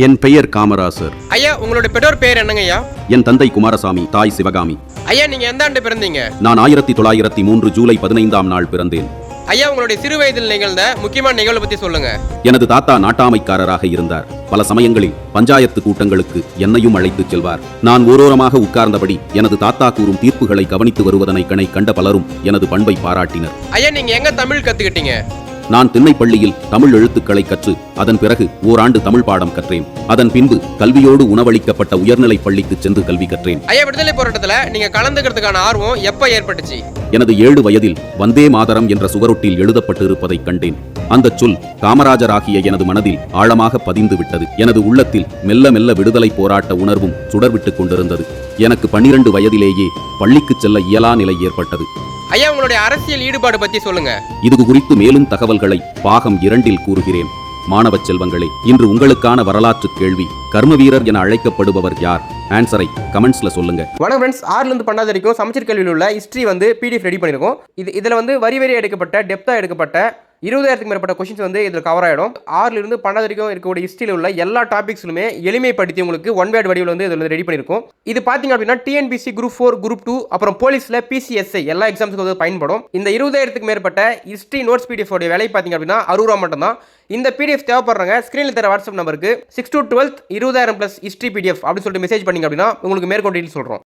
என் பெயர் காமராசர். ஐயா, உங்களுடைய பெற்றோர் பேர் என்னங்க ஐயா? என் தந்தை குமாரசாமி, தாய் சிவகாமி. ஐயா, நீங்க எந்த ஆண்டு பிறந்தீங்க? நான் 1903 ஜூலை 15ஆம் நாள் பிறந்தேன். ஐயா, உங்களுடைய சிறு வயதில் நிகழ்ந்த முக்கியமான நிகழ்வு பத்தி சொல்லுங்க. எனது தாத்தா நாட்டாமைக்காரராக இருந்தார். பல சமயங்களில் பஞ்சாயத்து கூட்டங்களுக்கு என்னையும் அழைத்துச் செல்வார். நான் ஓரோரமாக உட்கார்ந்தபடி எனது தாத்தா கூறும் தீர்ப்புகளை கவனித்து வருவதனை கண்ட பலரும் எனது பண்பை பாராட்டினர். ஐயா, நீங்க எங்க தமிழ் கத்துக்கிட்டீங்க? நான் திண்ணைப்பள்ளியில் தமிழ் எழுத்துக்களை கற்று அதன் பிறகு ஓராண்டு தமிழ் பாடம் கற்றேன். அதன் பின்பு கல்வியோடு உணவளிக்கப்பட்ட உயர்நிலைப் பள்ளிக்கு சென்று கல்வி கற்றேன். ஐயா, விடுதலை போராட்டத்துல நீங்க கலந்துக்கிறதுக்கான ஆர்வம் எப்ப ஏற்பட்டுச்சு? எனது 7 வயதில் வந்தே மாதரம் என்ற சுவரொட்டில் எழுதப்பட்டு இருப்பதைக் கண்டேன். அந்த சொல் காமராஜராகிய எனது மனதில் ஆழமாக பதிந்து விட்டது. எனது உள்ளத்தில் மெல்ல மெல்ல விடுதலை போராட்ட உணர்வும் சுடர்விட்டுக் கொண்டிருந்தது. எனக்கு 12 வயதிலேயே பள்ளிக்கு செல்ல இயலா நிலை ஏற்பட்டது. ஐயா, உங்களுடைய அரசியல் ஈடுபாடு பத்தி சொல்லுங்க. இது குறித்து மேலும் தகவல்களை பாகம் 2 கூறுகிறேன். மாணவ செல்வங்களே, இன்று உங்களுக்கான வரலாற்று கேள்வி. கர்மவீரர் என அழைக்கப்படுபவர் யார்? ஆன்சரை கமெண்ட்ஸ்ல சொல்லுங்க. வணக்கம் ஃப்ரெண்ட்ஸ், 6ல இருந்து 12 வரைக்கும் சமச்சீர் கல்வியில் உள்ள ஹிஸ்டரி பிடிஎஃப் ரெடி பண்ணிருக்கோம். இதுல வரி எடுக்கப்பட்ட டெப்தா எடுக்கப்பட்ட 20,000க்கு மேற்பட்ட கொஸ்டின்ஸ் இதில் கவர் ஆகிடும். 6ல இருந்து 12 வரைக்கும் இருக்கக்கூடிய ஹிஸ்ட்ரியில் உள்ள எல்லா டாபிக்ஸ்லுமே எளிமைப்படுத்தி உங்களுக்கு ஒன் வேர்ட் வடிவில் இதில் ரெடி பண்ணியிருக்கோம். இது பார்த்தீங்க அப்படின்னா டிஎன்பிசி குரூப் 4, குரூப் 2 அப்புறம் போலீஸில் பிசிஎஸ்ஐ எல்லா எக்ஸாம்ஸுக்கு பயன்படும். இந்த 20,000க்கு மேற்பட்ட ஹிஸ்ட்ரி நோட்ஸ் பிடிஎஃப் உடைய விலை பார்த்தீங்க அப்படின்னா 60 ரூபா மட்டும் தான். இந்த பிடிஎஃப் தேவைப்படுறாங்க ஸ்க்ரீனில் தர வாட்ஸ்அப் நம்பருக்கு 6 to 12 20,000 + ஹிஸ்ட்ரி பிடிஎஃப் அப்படின்னு சொல்லிட்டு மெசேஜ் பண்ணிங்க அப்படின்னா உங்களுக்கு மேற்கொண்டு சொல்கிறோம்.